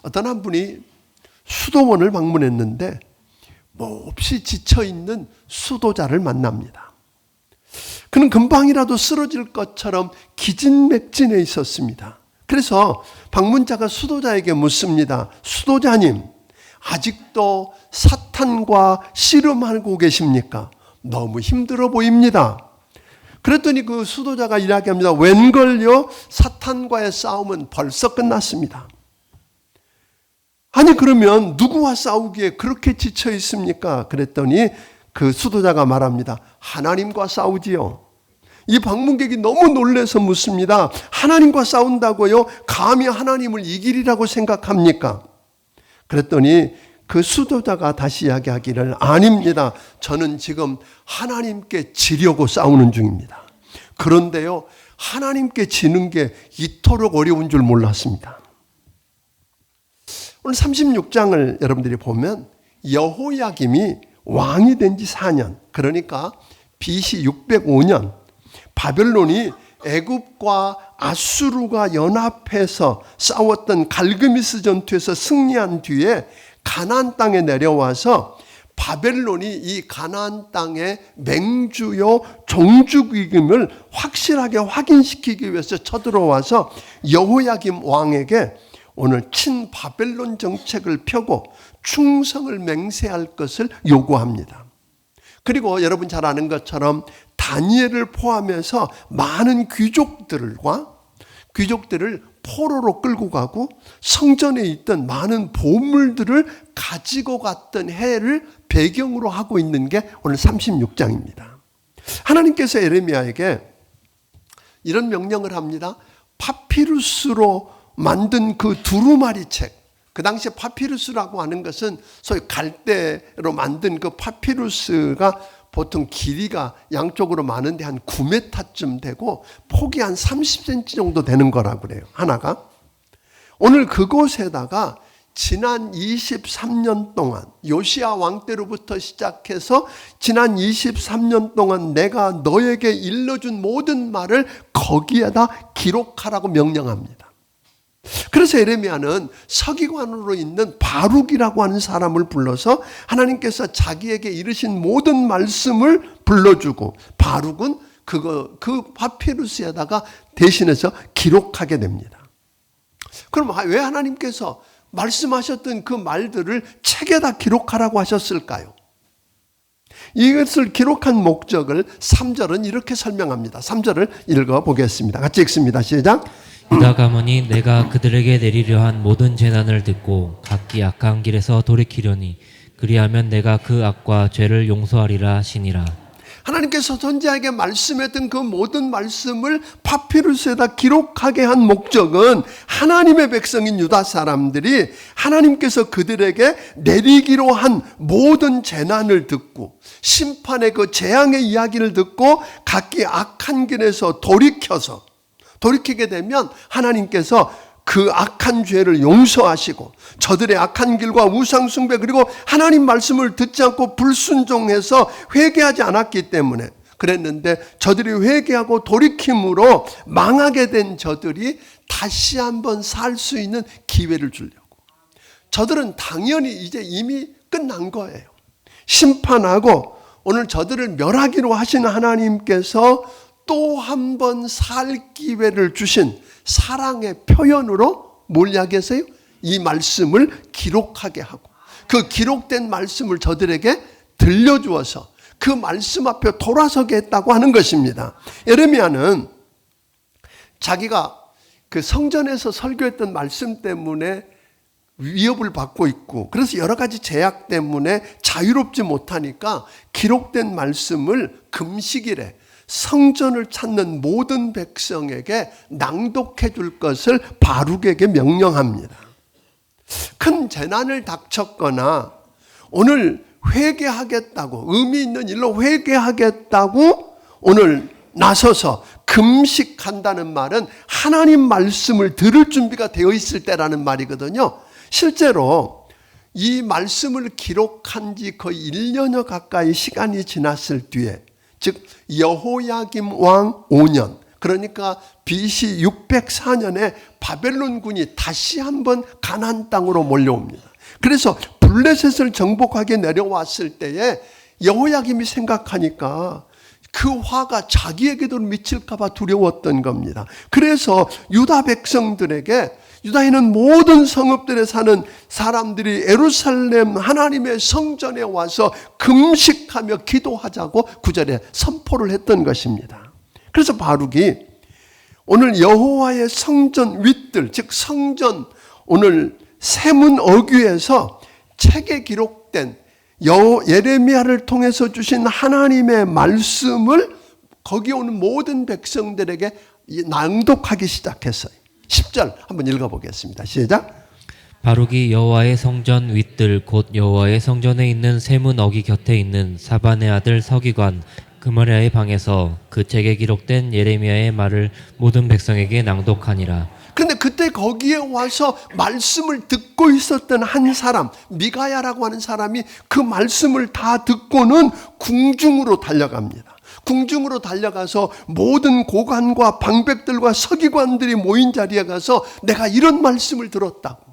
어떤 한 분이 수도원을 방문했는데 몹시 지쳐있는 수도자를 만납니다. 그는 금방이라도 쓰러질 것처럼 기진맥진해 있었습니다. 그래서 방문자가 수도자에게 묻습니다. 수도자님, 아직도 사탄과 씨름하고 계십니까? 너무 힘들어 보입니다. 그랬더니 그 수도자가 이야기합니다. 웬걸요? 사탄과의 싸움은 벌써 끝났습니다. 아니 그러면 누구와 싸우기에 그렇게 지쳐 있습니까? 그랬더니 그 수도자가 말합니다. 하나님과 싸우지요. 이 방문객이 너무 놀라서 묻습니다. 하나님과 싸운다고요? 감히 하나님을 이기리라고 생각합니까? 그랬더니 그 수도자가 다시 이야기하기를 아닙니다. 저는 지금 하나님께 지려고 싸우는 중입니다. 그런데요, 하나님께 지는 게 이토록 어려운 줄 몰랐습니다. 오늘 36장을 여러분들이 보면 여호야김이 왕이 된 지 4년, 그러니까 BC 605년 바벨론이 애굽과 아수르가 연합해서 싸웠던 갈그미스 전투에서 승리한 뒤에 가나안 땅에 내려와서 바벨론이 이 가나안 땅의 맹주요 종주국임을 확실하게 확인시키기 위해서 쳐들어와서 여호야김 왕에게 오늘 친바벨론 정책을 펴고 충성을 맹세할 것을 요구합니다. 그리고 여러분 잘 아는 것처럼 다니엘을 포함해서 많은 귀족들을 포로로 끌고 가고 성전에 있던 많은 보물들을 가지고 갔던 해를 배경으로 하고 있는 게 오늘 36장입니다. 하나님께서 에레미야에게 이런 명령을 합니다. 파피루스로 만든 그 두루마리 책, 그 당시에 파피루스라고 하는 것은 소위 갈대로 만든 그 파피루스가 보통 길이가 양쪽으로 많은데 한 9m쯤 되고 폭이 한 30cm 정도 되는 거라고 그래요. 하나가. 오늘 그곳에다가 지난 23년 동안 요시야 왕 때로부터 시작해서 지난 23년 동안 내가 너에게 일러준 모든 말을 거기에다 기록하라고 명령합니다. 그래서 에레미야는 서기관으로 있는 바룩이라고 하는 사람을 불러서 하나님께서 자기에게 이르신 모든 말씀을 불러주고 바룩은 그 파피루스에다가 대신해서 기록하게 됩니다. 그럼 왜 하나님께서 말씀하셨던 그 말들을 책에다 기록하라고 하셨을까요? 이것을 기록한 목적을 3절은 이렇게 설명합니다. 3절을 읽어보겠습니다. 같이 읽습니다. 시작. 유다 가문이 내가 그들에게 내리려 한 모든 재난을 듣고 각기 악한 길에서 돌이키려니 그리하면 내가 그 악과 죄를 용서하리라 하시니라. 하나님께서 선지자에게 말씀했던 그 모든 말씀을 파피루스에다 기록하게 한 목적은 하나님의 백성인 유다 사람들이 하나님께서 그들에게 내리기로 한 모든 재난을 듣고 심판의 그 재앙의 이야기를 듣고 각기 악한 길에서 돌이키게 되면 하나님께서 그 악한 죄를 용서하시고 저들의 악한 길과 우상 숭배 그리고 하나님 말씀을 듣지 않고 불순종해서 회개하지 않았기 때문에 그랬는데 저들이 회개하고 돌이킴으로 망하게 된 저들이 다시 한번 살 수 있는 기회를 주려고. 저들은 당연히 이제 이미 끝난 거예요. 심판하고 오늘 저들을 멸하기로 하신 하나님께서 또 한 번 살 기회를 주신 사랑의 표현으로 뭘 이야기하세요? 이 말씀을 기록하게 하고 그 기록된 말씀을 저들에게 들려주어서 그 말씀 앞에 돌아서게 했다고 하는 것입니다. 에레미야는 자기가 그 성전에서 설교했던 말씀 때문에 위협을 받고 있고 그래서 여러 가지 제약 때문에 자유롭지 못하니까 기록된 말씀을 금식일에 성전을 찾는 모든 백성에게 낭독해 줄 것을 바룩에게 명령합니다. 큰 재난을 닥쳤거나 오늘 회개하겠다고 의미 있는 일로 회개하겠다고 오늘 나서서 금식한다는 말은 하나님 말씀을 들을 준비가 되어 있을 때라는 말이거든요. 실제로 이 말씀을 기록한 지 거의 1년여 가까이 시간이 지났을 뒤에 즉 여호야김 왕 5년 그러니까 BC 604년에 바벨론군이 다시 한번 가나안 땅으로 몰려옵니다. 그래서 블레셋을 정복하게 내려왔을 때에 여호야김이 생각하니까 그 화가 자기에게도 미칠까 봐 두려웠던 겁니다. 그래서 유다 백성들에게, 유다에 있는 모든 성읍들에 사는 사람들이 예루살렘 하나님의 성전에 와서 금식하며 기도하자고 9절에 선포를 했던 것입니다. 그래서 바룩이 오늘 여호와의 성전 윗들, 즉 성전, 오늘 세문 어귀에서 책에 기록된 예레미야를 통해서 주신 하나님의 말씀을 거기 오는 모든 백성들에게 낭독하기 시작했어요. 10절 한번 읽어보겠습니다. 시작. 바룩이 여호와의 성전 윗들 곧 여호와의 성전에 있는 세문 어기 곁에 있는 사반의 아들 서기관 그므랴의 방에서 그 책에 기록된 예레미야의 말을 모든 백성에게 낭독하니라. 근데 그때 거기에 와서 말씀을 듣고 있었던 한 사람, 미가야라고 하는 사람이 그 말씀을 다 듣고는 궁중으로 달려갑니다. 궁중으로 달려가서 모든 고관과 방백들과 서기관들이 모인 자리에 가서 내가 이런 말씀을 들었다고.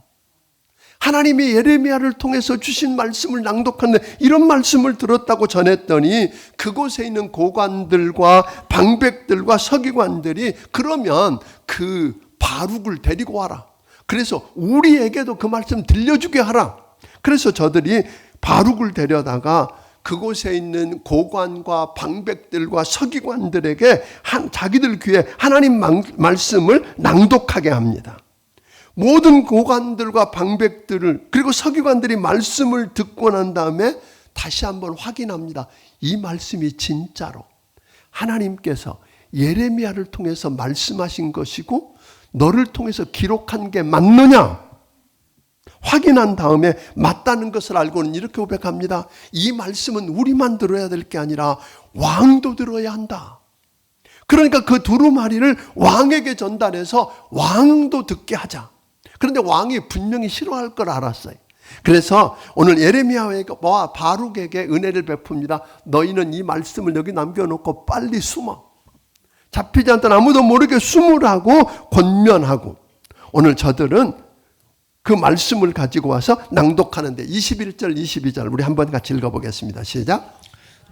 하나님이 예레미야를 통해서 주신 말씀을 낭독하는데 이런 말씀을 들었다고 전했더니 그곳에 있는 고관들과 방백들과 서기관들이 그러면 그 바룩을 데리고 와라. 그래서 우리에게도 그 말씀 들려주게 하라. 그래서 저들이 바룩을 데려다가 그곳에 있는 고관과 방백들과 서기관들에게 자기들 귀에 하나님 말씀을 낭독하게 합니다. 모든 고관들과 방백들을 그리고 서기관들이 말씀을 듣고 난 다음에 다시 한번 확인합니다. 이 말씀이 진짜로 하나님께서 예레미야를 통해서 말씀하신 것이고 너를 통해서 기록한 게 맞느냐? 확인한 다음에 맞다는 것을 알고는 이렇게 고백합니다. 이 말씀은 우리만 들어야 될 게 아니라 왕도 들어야 한다. 그러니까 그 두루마리를 왕에게 전달해서 왕도 듣게 하자. 그런데 왕이 분명히 싫어할 걸 알았어요. 그래서 오늘 예레미야와 바룩에게 은혜를 베풉니다. 너희는 이 말씀을 여기 남겨놓고 빨리 숨어. 잡히지 않던 아무도 모르게 숨으라고 권면하고 오늘 저들은 그 말씀을 가지고 와서 낭독하는데 21절 22절 우리 한번 같이 읽어보겠습니다. 시작.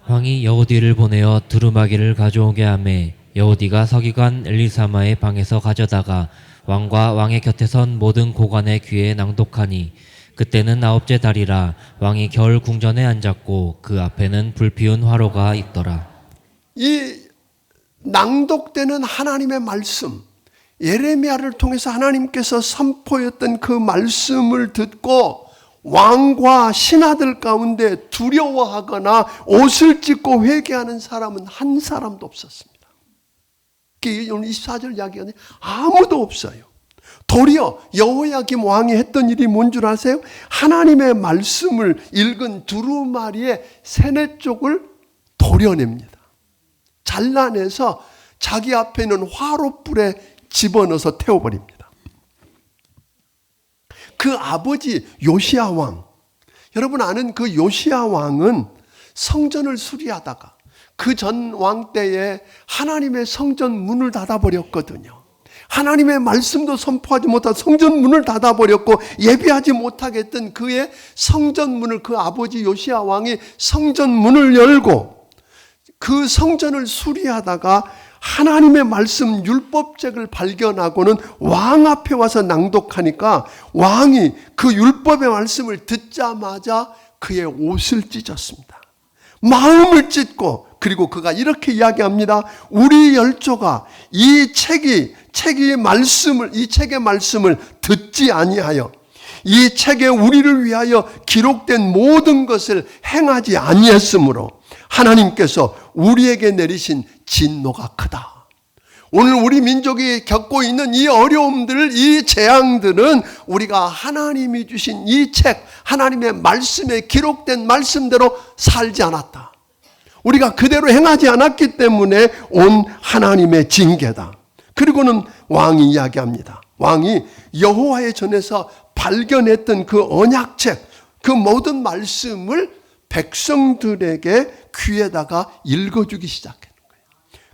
왕이 여호디를 보내어 두루마기를 가져오게 하매 여호디가 서기관 엘리사마의 방에서 가져다가 왕과 왕의 곁에 선 모든 고관의 귀에 낭독하니 그때는 9째 달이라 왕이 겨울 궁전에 앉았고 그 앞에는 불피운 화로가 있더라. 이 낭독되는 하나님의 말씀, 예레미야를 통해서 하나님께서 선포했던 그 말씀을 듣고 왕과 신하들 가운데 두려워하거나 옷을 찢고 회개하는 사람은 한 사람도 없었습니다. 오늘 24절 이야기하니 아무도 없어요. 도리어 여호야김 왕이 했던 일이 뭔 줄 아세요? 하나님의 말씀을 읽은 두루마리의 세네 쪽을 도려냅니다. 잘라내서 자기 앞에 있는 화롯불에 집어넣어서 태워버립니다. 그 아버지 요시야 왕, 여러분 아는 그 요시야 왕은 성전을 수리하다가 그 전 왕 때에 하나님의 성전 문을 닫아버렸거든요. 하나님의 말씀도 선포하지 못한 성전 문을 닫아버렸고 예배하지 못하게 했던 그의 성전 문을 그 아버지 요시야 왕이 성전 문을 열고 그 성전을 수리하다가 하나님의 말씀 율법책을 발견하고는 왕 앞에 와서 낭독하니까 왕이 그 율법의 말씀을 듣자마자 그의 옷을 찢었습니다. 마음을 찢고 그리고 그가 이렇게 이야기합니다. 우리 열조가 이 책의 말씀을 듣지 아니하여 이 책에 우리를 위하여 기록된 모든 것을 행하지 아니했으므로 하나님께서 우리에게 내리신 진노가 크다. 오늘 우리 민족이 겪고 있는 이 어려움들, 이 재앙들은 우리가 하나님이 주신 이 책, 하나님의 말씀에 기록된 말씀대로 살지 않았다. 우리가 그대로 행하지 않았기 때문에 온 하나님의 징계다. 그리고는 왕이 이야기합니다. 왕이 여호와의 전에서 발견했던 그 언약책, 그 모든 말씀을 백성들에게 귀에다가 읽어주기 시작하는 거예요.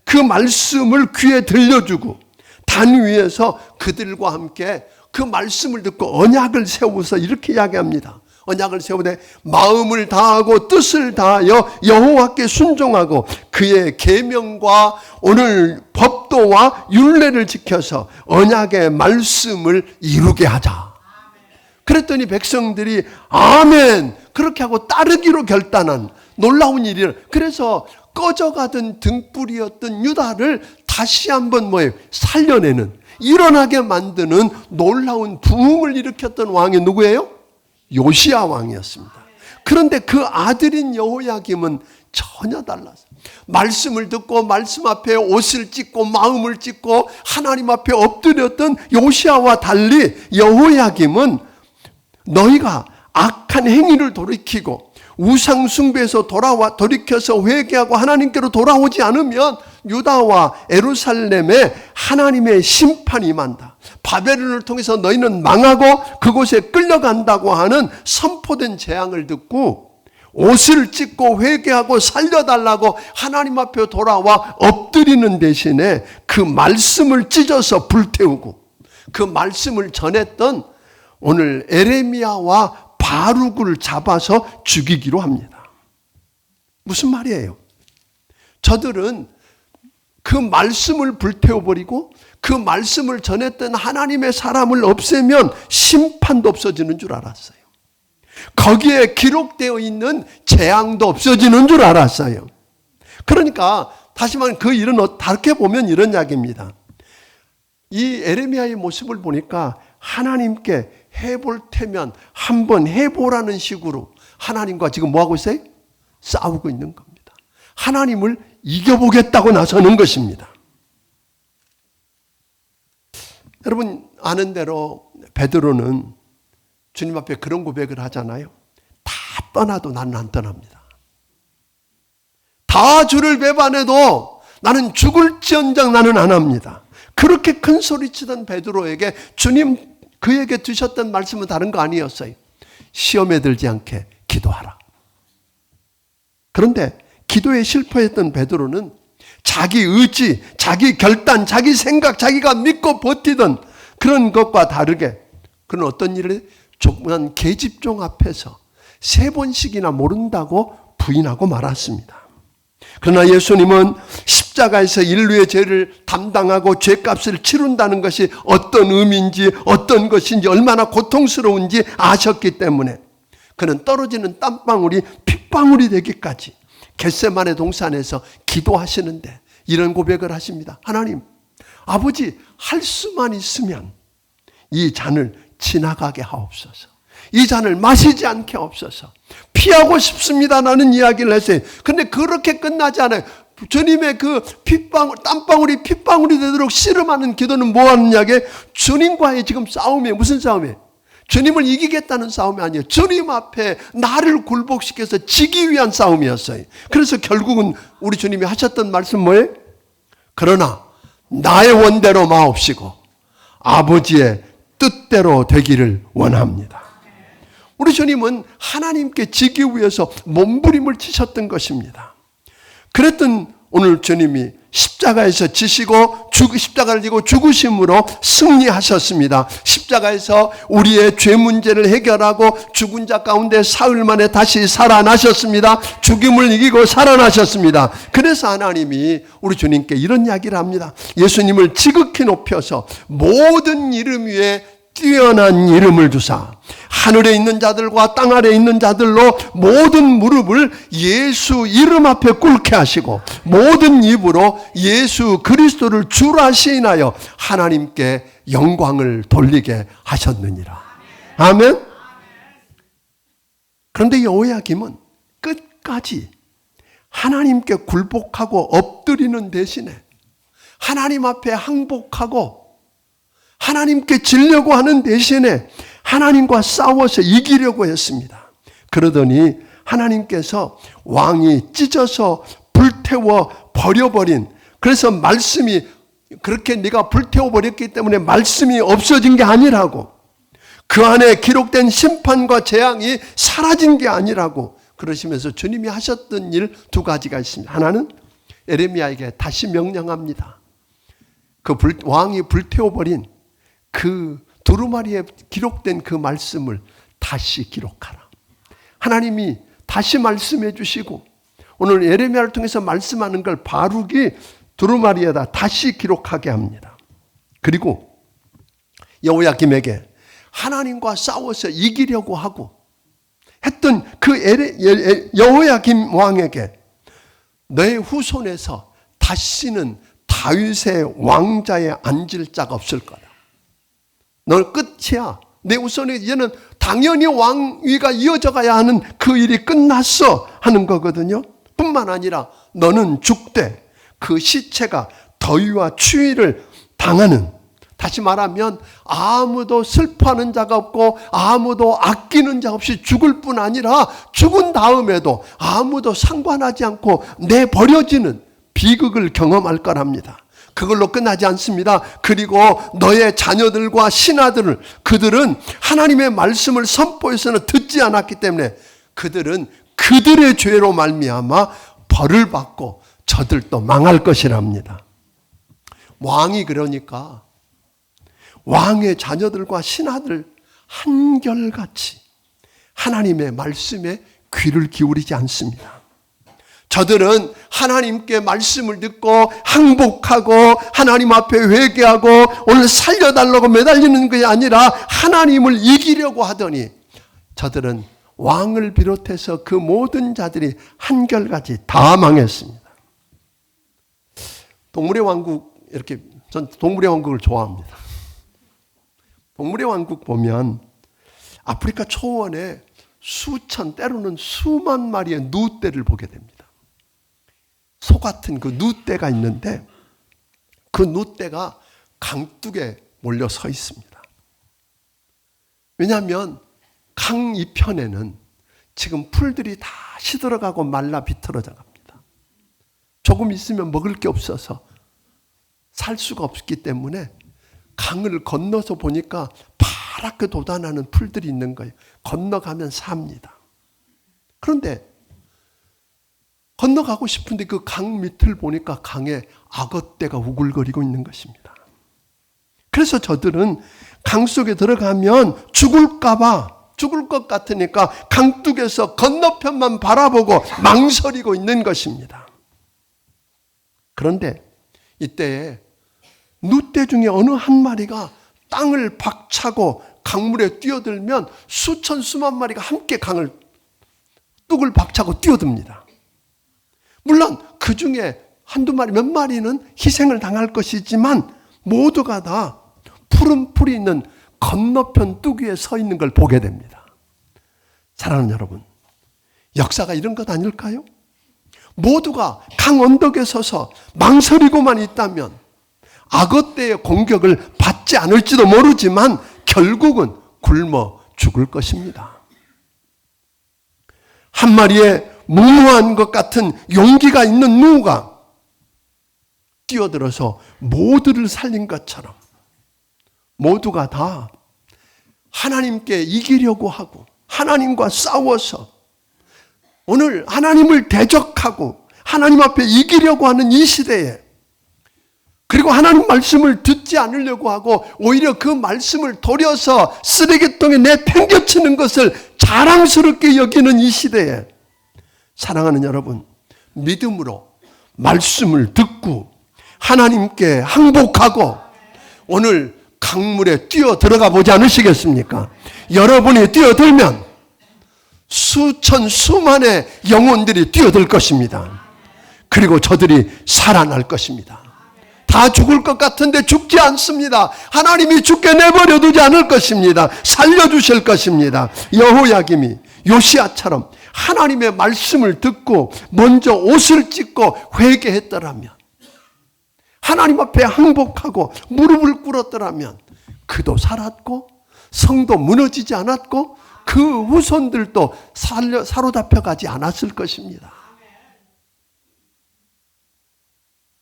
그 말씀을 귀에 들려주고 단 위에서 그들과 함께 그 말씀을 듣고 언약을 세워서 이렇게 이야기합니다. 언약을 세우되 마음을 다하고 뜻을 다하여 여호와께 순종하고 그의 계명과 오늘 법도와 율례를 지켜서 언약의 말씀을 이루게 하자. 그랬더니 백성들이 아멘 그렇게 하고 따르기로 결단한 놀라운 일이라. 그래서 꺼져가던 등불이었던 유다를 다시 한번 살려내는, 일어나게 만드는 놀라운 부흥을 일으켰던 왕이 누구예요? 요시야 왕이었습니다. 그런데 그 아들인 여호야김은 전혀 달랐어요. 말씀을 듣고 말씀 앞에 옷을 찢고 마음을 찢고 하나님 앞에 엎드렸던 요시야와 달리 여호야김은 너희가 악한 행위를 돌이키고 우상 숭배에서 돌이켜서 회개하고 하나님께로 돌아오지 않으면 유다와 예루살렘에 하나님의 심판이 임한다. 바벨론을 통해서 너희는 망하고 그곳에 끌려간다고 하는 선포된 재앙을 듣고 옷을 찢고 회개하고 살려달라고 하나님 앞에 돌아와 엎드리는 대신에 그 말씀을 찢어서 불태우고 그 말씀을 전했던 오늘 에레미야와 바룩을 잡아서 죽이기로 합니다. 무슨 말이에요? 저들은 그 말씀을 불태워버리고 그 말씀을 전했던 하나님의 사람을 없애면 심판도 없어지는 줄 알았어요. 거기에 기록되어 있는 재앙도 없어지는 줄 알았어요. 그러니까 다시 말하면 그 일은 다르게 보면 이런 이야기입니다. 이 에레미야의 모습을 보니까 하나님께 해볼 테면 한번 해보라는 식으로 하나님과 지금 뭐하고 있어요? 싸우고 있는 겁니다. 하나님을 이겨보겠다고 나서는 것입니다. 여러분 아는 대로 베드로는 주님 앞에 그런 고백을 하잖아요. 다 떠나도 나는 안 떠납니다. 다 주를 배반해도 나는 죽을지언정 나는 안 합니다. 그렇게 큰 소리치던 베드로에게 주님 그에게 주셨던 말씀은 다른 거 아니었어요. 시험에 들지 않게 기도하라. 그런데 기도에 실패했던 베드로는 자기 의지, 자기 결단, 자기 생각, 자기가 믿고 버티던 그런 것과 다르게 그는 어떤 일을 조그만 계집종 앞에서 3번씩이나 모른다고 부인하고 말았습니다. 그러나 예수님은 십자가에서 인류의 죄를 담당하고 죄값을 치른다는 것이 어떤 의미인지 어떤 것인지 얼마나 고통스러운지 아셨기 때문에 그는 떨어지는 땀방울이 핏방울이 되기까지 겟세마네 동산에서 기도하시는데 이런 고백을 하십니다. 하나님, 아버지 할 수만 있으면 이 잔을 지나가게 하옵소서. 이 잔을 마시지 않게 하옵소서. 피하고 싶습니다라는 이야기를 했어요. 그런데 그렇게 끝나지 않아요. 주님의 그 땀방울이 핏방울이 되도록 씨름하는 기도는 뭐 하는 이야기예요? 주님과의 지금 싸움이에요. 무슨 싸움이에요? 주님을 이기겠다는 싸움이 아니에요. 주님 앞에 나를 굴복시켜서 지기 위한 싸움이었어요. 그래서 결국은 우리 주님이 하셨던 말씀 뭐예요? 그러나 나의 원대로 마옵시고 아버지의 뜻대로 되기를 원합니다. 우리 주님은 하나님께 지기 위해서 몸부림을 치셨던 것입니다. 그랬던 오늘 주님이 십자가에서 지시고 십자가를 지고 죽으심으로 승리하셨습니다. 십자가에서 우리의 죄 문제를 해결하고 죽은 자 가운데 사흘 만에 다시 살아나셨습니다. 죽음을 이기고 살아나셨습니다. 그래서 하나님이 우리 주님께 이런 이야기를 합니다. 예수님을 지극히 높여서 모든 이름 위에 뛰어난 이름을 주사 하늘에 있는 자들과 땅 아래에 있는 자들로 모든 무릎을 예수 이름 앞에 꿇게 하시고 모든 입으로 예수 그리스도를 주라 시인하여 하나님께 영광을 돌리게 하셨느니라. 아멘. 그런데 여호야김은 끝까지 하나님께 굴복하고 엎드리는 대신에 하나님 앞에 항복하고 하나님께 지려고 하는 대신에 하나님과 싸워서 이기려고 했습니다. 그러더니 하나님께서 왕이 찢어서 불태워 버려버린, 그래서 말씀이 그렇게 네가 불태워 버렸기 때문에 말씀이 없어진 게 아니라고, 그 안에 기록된 심판과 재앙이 사라진 게 아니라고 그러시면서 주님이 하셨던 일 2가지가 있습니다. 하나는 에레미야에게 다시 명령합니다. 왕이 불태워버린 그 두루마리에 기록된 그 말씀을 다시 기록하라. 하나님이 다시 말씀해 주시고 오늘 에레미야를 통해서 말씀하는 걸 바룩이 두루마리에다 다시 기록하게 합니다. 그리고 여호야김에게 하나님과 싸워서 이기려고 하고 했던 그 여호야김 왕에게 너의 후손에서 다시는 다윗의 왕자에 앉을 자가 없을 거다. 너 끝이야. 내 후손에 이제는 당연히 왕위가 이어져 가야 하는 그 일이 끝났어 하는 거거든요. 뿐만 아니라 너는 죽되 그 시체가 더위와 추위를 당하는, 다시 말하면 아무도 슬퍼하는 자가 없고 아무도 아끼는 자 없이 죽을 뿐 아니라 죽은 다음에도 아무도 상관하지 않고 내버려지는 비극을 경험할 거랍니다. 그걸로 끝나지 않습니다. 그리고 너의 자녀들과 신하들을, 그들은 하나님의 말씀을 선포해서는 듣지 않았기 때문에 그들은 그들의 죄로 말미암아 벌을 받고 저들도 망할 것이랍니다. 왕이 그러니까 왕의 자녀들과 신하들 한결같이 하나님의 말씀에 귀를 기울이지 않습니다. 저들은 하나님께 말씀을 듣고 항복하고 하나님 앞에 회개하고 오늘 살려달라고 매달리는 것이 아니라 하나님을 이기려고 하더니 저들은 왕을 비롯해서 그 모든 자들이 한결같이 다 망했습니다. 동물의 왕국, 이렇게 전 동물의 왕국을 좋아합니다. 동물의 왕국 보면 아프리카 초원에 수천, 때로는 수만 마리의 누떼를 보게 됩니다. 소 같은 그 누떼가 있는데 그 누떼가 강둑에 몰려 서 있습니다. 왜냐하면 강 이편에는 지금 풀들이 다 시들어가고 말라 비틀어져 갑니다. 조금 있으면 먹을 게 없어서 살 수가 없기 때문에 강을 건너서 보니까 파랗게 돋아나는 풀들이 있는 거예요. 건너가면 삽니다. 그런데 건너가고 싶은데 그 강 밑을 보니까 강에 악어떼가 우글거리고 있는 것입니다. 그래서 저들은 강 속에 들어가면 죽을 것 같으니까 강둑에서 건너편만 바라보고 망설이고 있는 것입니다. 그런데 이때에 누떼 중에 어느 한 마리가 땅을 박차고 강물에 뛰어들면 수천 수만 마리가 함께 뚝을 박차고 뛰어듭니다. 물론 그 중에 한두 마리 몇 마리는 희생을 당할 것이지만 모두가 다 푸른 풀이 있는 건너편 뚝 위에 서 있는 걸 보게 됩니다. 사랑하는 여러분, 역사가 이런 것 아닐까요? 모두가 강 언덕에 서서 망설이고만 있다면 악어떼의 공격을 받지 않을지도 모르지만 결국은 굶어 죽을 것입니다. 한 마리의 무모한 것 같은 용기가 있는 누가 뛰어들어서 모두를 살린 것처럼 모두가 다 하나님께 이기려고 하고 하나님과 싸워서 오늘 하나님을 대적하고 하나님 앞에 이기려고 하는 이 시대에, 그리고 하나님 말씀을 듣지 않으려고 하고 오히려 그 말씀을 도려서 쓰레기통에 내팽개치는 것을 자랑스럽게 여기는 이 시대에 사랑하는 여러분, 믿음으로 말씀을 듣고 하나님께 항복하고 오늘 강물에 뛰어 들어가 보지 않으시겠습니까? 여러분이 뛰어들면 수천 수만의 영혼들이 뛰어들 것입니다. 그리고 저들이 살아날 것입니다. 다 죽을 것 같은데 죽지 않습니다. 하나님이 죽게 내버려 두지 않을 것입니다. 살려주실 것입니다. 여호야김이 요시야처럼 하나님의 말씀을 듣고 먼저 옷을 찢고 회개했더라면, 하나님 앞에 항복하고 무릎을 꿇었더라면 그도 살았고 성도 무너지지 않았고 그 후손들도 사로잡혀 가지 않았을 것입니다.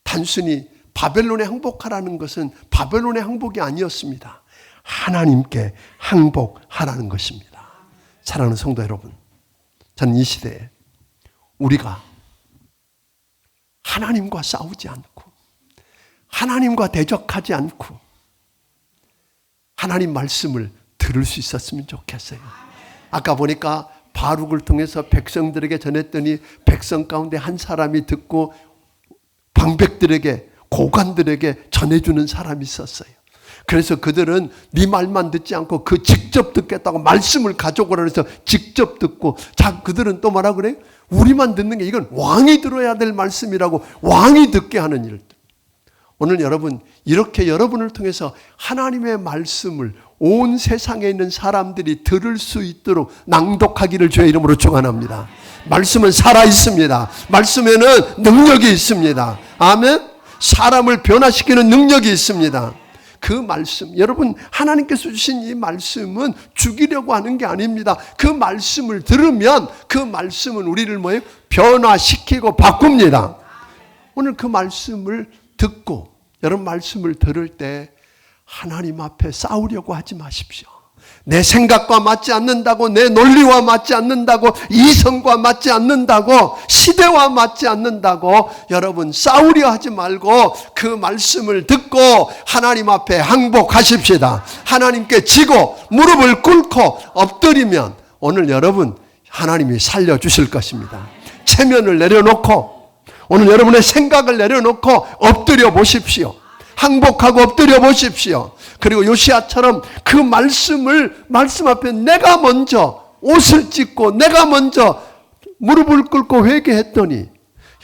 단순히 바벨론에 항복하라는 것은 바벨론의 항복이 아니었습니다. 하나님께 항복하라는 것입니다. 사랑하는 성도 여러분, 저는 이 시대에 우리가 하나님과 싸우지 않고 하나님과 대적하지 않고 하나님 말씀을 들을 수 있었으면 좋겠어요. 아까 보니까 바룩을 통해서 백성들에게 전했더니 백성 가운데 한 사람이 듣고 방백들에게 고관들에게 전해주는 사람이 있었어요. 그래서 그들은 네 말만 듣지 않고 그 직접 듣겠다고 말씀을 가져오라 해서 직접 듣고, 자, 그들은 또 뭐라 그래요? 우리만 듣는 게 이건 왕이 들어야 될 말씀이라고 왕이 듣게 하는 일들. 오늘 여러분, 이렇게 여러분을 통해서 하나님의 말씀을 온 세상에 있는 사람들이 들을 수 있도록 낭독하기를 주의 이름으로 축원합니다. 말씀은 살아 있습니다. 말씀에는 능력이 있습니다. 아멘. 사람을 변화시키는 능력이 있습니다. 그 말씀, 여러분, 하나님께서 주신 이 말씀은 죽이려고 하는 게 아닙니다. 그 말씀을 들으면 그 말씀은 우리를 뭐예요? 변화시키고 바꿉니다. 오늘 그 말씀을 듣고 여러분 말씀을 들을 때 하나님 앞에 싸우려고 하지 마십시오. 내 생각과 맞지 않는다고, 내 논리와 맞지 않는다고, 이성과 맞지 않는다고, 시대와 맞지 않는다고 여러분 싸우려 하지 말고 그 말씀을 듣고 하나님 앞에 항복하십시다. 하나님께 지고 무릎을 꿇고 엎드리면 오늘 여러분 하나님이 살려주실 것입니다. 체면을 내려놓고 오늘 여러분의 생각을 내려놓고 엎드려 보십시오. 항복하고 엎드려 보십시오. 그리고 요시야처럼 그 말씀 앞에 내가 먼저 옷을 찢고 내가 먼저 무릎을 꿇고 회개했더니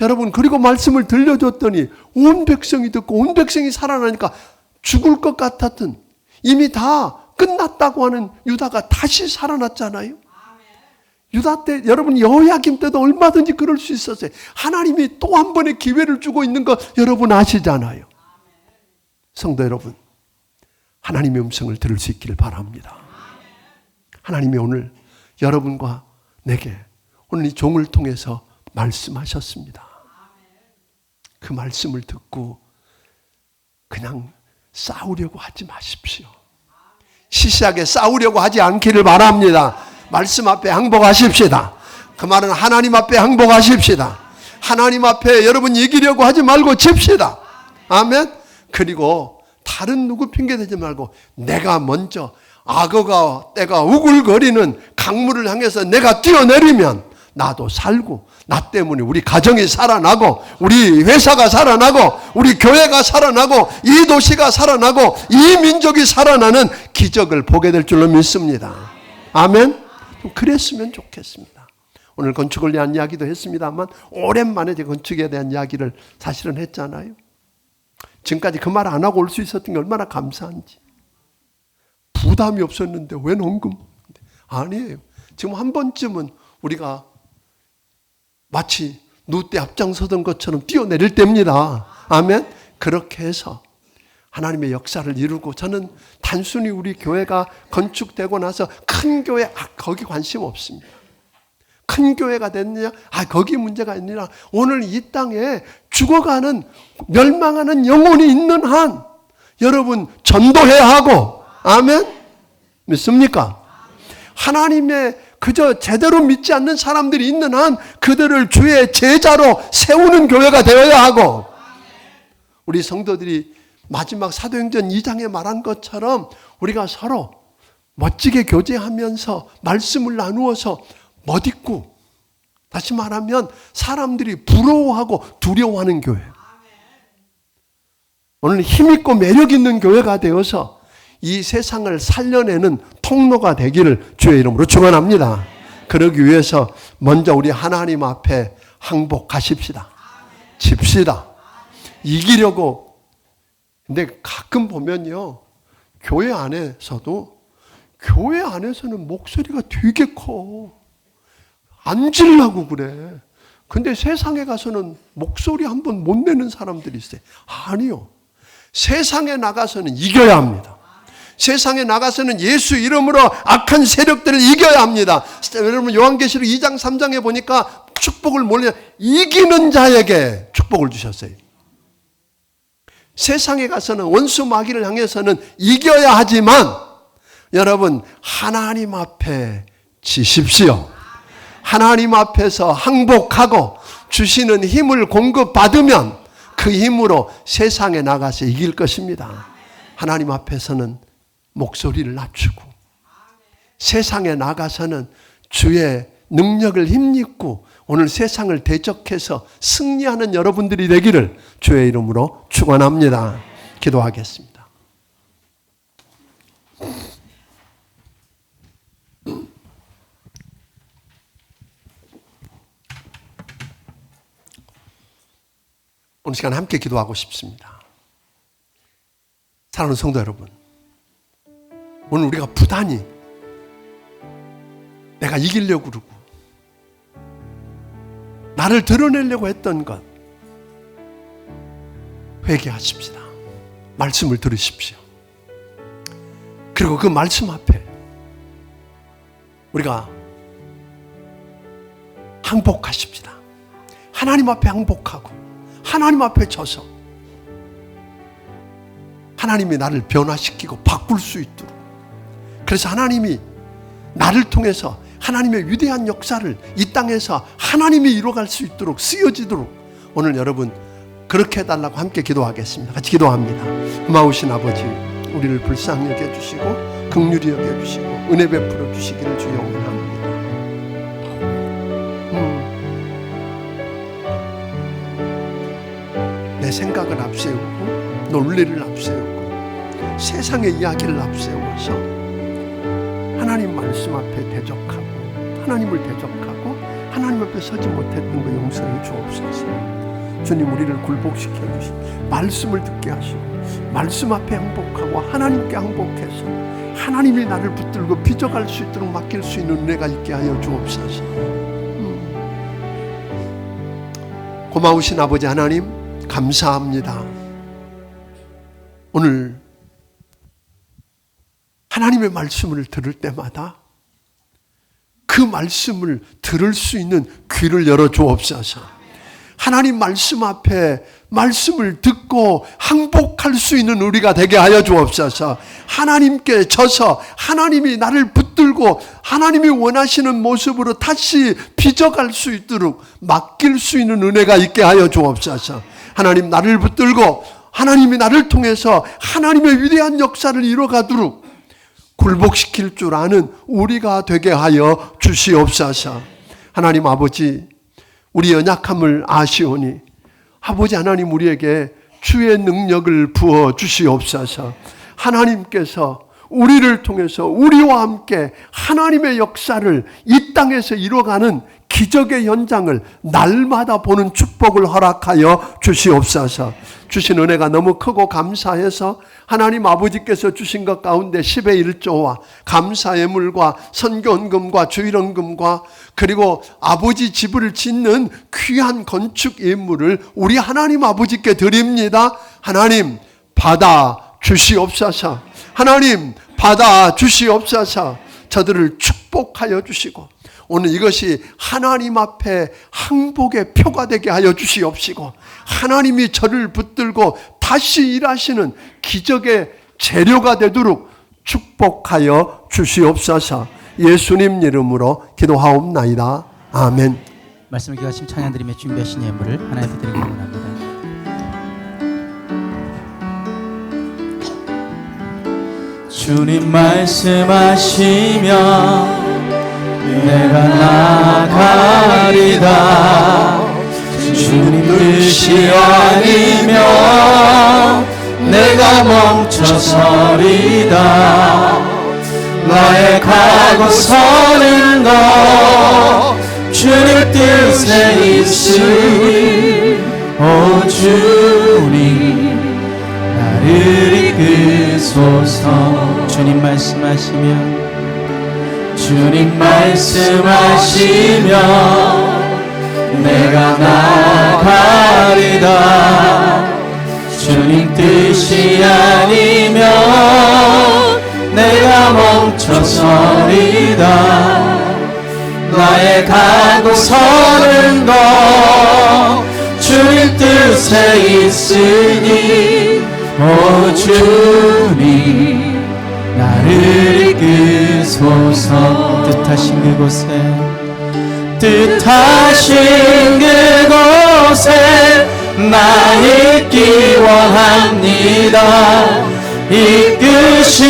여러분, 그리고 말씀을 들려줬더니 온 백성이 듣고 온 백성이 살아나니까 죽을 것 같았던, 이미 다 끝났다고 하는 유다가 다시 살아났잖아요. 유다 때, 여러분 여호야김 때도 얼마든지 그럴 수 있었어요. 하나님이 또 한 번의 기회를 주고 있는 거 여러분 아시잖아요. 성도 여러분, 하나님의 음성을 들을 수 있기를 바랍니다. 하나님이 오늘 여러분과 내게 오늘 이 종을 통해서 말씀하셨습니다. 그 말씀을 듣고 그냥 싸우려고 하지 마십시오. 시시하게 싸우려고 하지 않기를 바랍니다. 말씀 앞에 항복하십시다. 그 말은 하나님 앞에 항복하십시다. 하나님 앞에 여러분 이기려고 하지 말고 집시다. 아멘. 그리고 다른 누구 핑계대지 말고 내가 먼저 악어가 때가 우글거리는 강물을 향해서 내가 뛰어내리면 나도 살고, 나 때문에 우리 가정이 살아나고, 우리 회사가 살아나고, 우리 교회가 살아나고, 이 도시가 살아나고, 이 민족이 살아나는 기적을 보게 될 줄로 믿습니다. 아멘. 그랬으면 좋겠습니다. 오늘 건축을 대한 이야기도 했습니다만 오랜만에 제 건축에 대한 이야기를 사실은 했잖아요. 지금까지 그 말 안 하고 올 수 있었던 게 얼마나 감사한지. 부담이 없었는데 왜 농금? 아니에요. 지금 한 번쯤은 우리가 마치 누때 앞장서던 것처럼 뛰어내릴 때입니다. 아멘. 그렇게 해서 하나님의 역사를 이루고, 저는 단순히 우리 교회가 건축되고 나서 큰 교회, 거기 관심 없습니다. 큰 교회가 됐느냐? 거기 문제가 있느냐? 오늘 이 땅에 죽어가는, 멸망하는 영혼이 있는 한 여러분 전도해야 하고, 아멘? 믿습니까? 하나님의 그저 제대로 믿지 않는 사람들이 있는 한 그들을 주의 제자로 세우는 교회가 되어야 하고, 우리 성도들이 마지막 사도행전 2장에 말한 것처럼 우리가 서로 멋지게 교제하면서 말씀을 나누어서 멋있고, 다시 말하면 사람들이 부러워하고 두려워하는 교회. 오늘 힘있고 매력있는 교회가 되어서 이 세상을 살려내는 통로가 되기를 주의 이름으로 축원합니다. 그러기 위해서 먼저 우리 하나님 앞에 항복하십시다. 집시다. 이기려고. 근데 가끔 보면요, 교회 안에서는 목소리가 되게 커. 앉으려고 그래. 근데 세상에 가서는 목소리 한번 못 내는 사람들이 있어요. 아니요. 세상에 나가서는 이겨야 합니다. 세상에 나가서는 예수 이름으로 악한 세력들을 이겨야 합니다. 여러분 요한계시록 2장 3장에 보니까 축복을 몰래 이기는 자에게 축복을 주셨어요. 세상에 가서는 원수 마귀를 향해서는 이겨야 하지만 여러분 하나님 앞에 지십시오. 하나님 앞에서 항복하고 주시는 힘을 공급받으면 그 힘으로 세상에 나가서 이길 것입니다. 하나님 앞에서는 목소리를 낮추고 세상에 나가서는 주의 능력을 힘입고 오늘 세상을 대적해서 승리하는 여러분들이 되기를 주의 이름으로 축원합니다. 기도하겠습니다. 오늘 시간 함께 기도하고 싶습니다. 사랑하는 성도 여러분, 오늘 우리가 부단히 내가 이기려고 그러고 나를 드러내려고 했던 것 회개하십시다. 말씀을 들으십시오. 그리고 그 말씀 앞에 우리가 항복하십시다. 하나님 앞에 항복하고 하나님 앞에 져서 하나님이 나를 변화시키고 바꿀 수 있도록, 그래서 하나님이 나를 통해서 하나님의 위대한 역사를 이 땅에서 하나님이 이루어갈 수 있도록 쓰여지도록 오늘 여러분 그렇게 해달라고 함께 기도하겠습니다. 같이 기도합니다. 고마우신 아버지, 우리를 불쌍히 여겨주시고 긍휼히 여겨주시고 은혜 베풀어 주시기를 주여 원합니다. 내 생각을 앞세우고 논리를 앞세우고 세상의 이야기를 앞세워서 하나님 말씀 앞에 대적하고 하나님을 대적하고 하나님 앞에 서지 못했던 거 용서해 주옵소서. 주님, 우리를 굴복시켜 주시고 말씀을 듣게 하시고 말씀 앞에 항복하고 하나님께 항복해서 하나님이 나를 붙들고 빚어갈 수 있도록 맡길 수 있는 은혜가 있게 하여 주옵소서. 고마우신 아버지 하나님, 감사합니다. 오늘 하나님의 말씀을 들을 때마다 그 말씀을 들을 수 있는 귀를 열어 주옵소서. 하나님 말씀 앞에 말씀을 듣고 항복할 수 있는 우리가 되게 하여 주옵소서. 하나님께 져서 하나님이 나를 붙들고 하나님이 원하시는 모습으로 다시 빚어갈 수 있도록 맡길 수 있는 은혜가 있게 하여 주옵소서. 하나님, 나를 붙들고 하나님이 나를 통해서 하나님의 위대한 역사를 이뤄가도록 굴복시킬 줄 아는 우리가 되게 하여 주시옵소서. 하나님 아버지, 우리 연약함을 아시오니 아버지 하나님, 우리에게 주의 능력을 부어 주시옵소서. 하나님께서 우리를 통해서 우리와 함께 하나님의 역사를 이 땅에서 이뤄가는 기적의 현장을 날마다 보는 축복을 허락하여 주시옵소서. 주신 은혜가 너무 크고 감사해서 하나님 아버지께서 주신 것 가운데 10의 1조와 감사 예물과 선교헌금과 주일헌금과 그리고 아버지 집을 짓는 귀한 건축 예물을 우리 하나님 아버지께 드립니다. 하나님 받아 주시옵소서. 하나님 받아 주시옵소서. 저들을 축복하여 주시고 오늘 이것이 하나님 앞에 항복의 표가 되게 하여 주시옵시고 하나님이 저를 붙들고 다시 일하시는 기적의 재료가 되도록 축복하여 주시옵소서. 예수님 이름으로 기도하옵나이다. 아멘. 말씀을 기하신 찬양드리며 준비하신 예물을 하나님 앞에 드리기 원합니다. 주님 말씀하시면 내가 나가리다. 주님 뜻이 아니면 내가 멈춰서리다. 나의 가고 서는 것 주님 뜻에 있으니 오 주님 나를 이끄소서. 주님 말씀하시면 주님 말씀하시면 내가 나가리다. 주님 뜻이 아니면 내가 멈춰서리다. 나의 가고 서는 것 주님 뜻에 있으니 오 주님 나를 이끄소서. 뜻하신 그곳에 뜻하신 그곳에 나 있기 원합니다. 이끄시는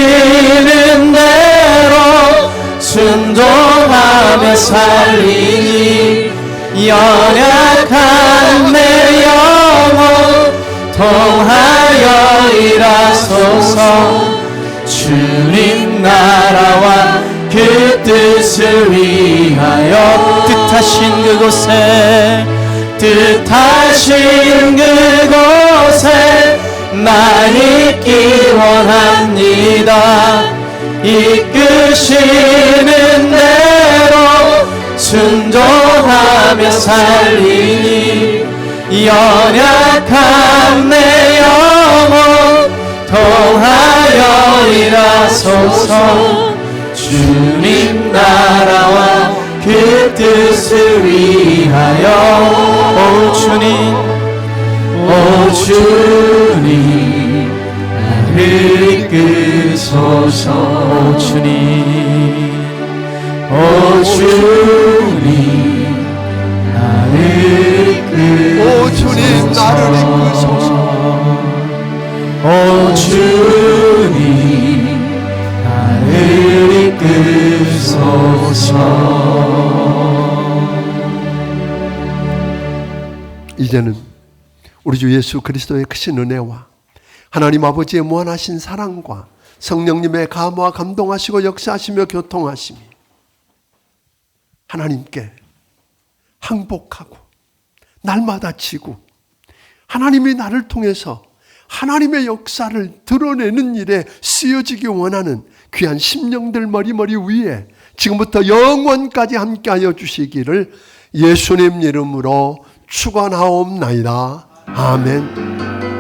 대로 순종하며 살리니 연약한 내 영혼 통하여 일하소서. 주님 나라와 그 뜻을 위하여 뜻하신 그곳에 나 있기 원합니다. 이끄시는 대로 순종하며 살리니 연약한 내 영혼 통하여 일하소서. 주님 나라와 그 뜻을 위하여 오 주님 나를 이끄소서. 오 주님 나를 이끄소서. 오 주님 나를 이끄소서. 오 주님 나를 이끄소서. 이제는 우리 주 예수 그리스도의 크신 은혜와 하나님 아버지의 무한하신 사랑과 성령님의 감화 감동하시고 역사하시며 교통하심이 하나님께 항복하고 날마다 지고 하나님이 나를 통해서 하나님의 역사를 드러내는 일에 쓰여지기 원하는 귀한 심령들 머리머리 위에 지금부터 영원까지 함께하여 주시기를 예수님 이름으로 축원하옵나이다. 아멘.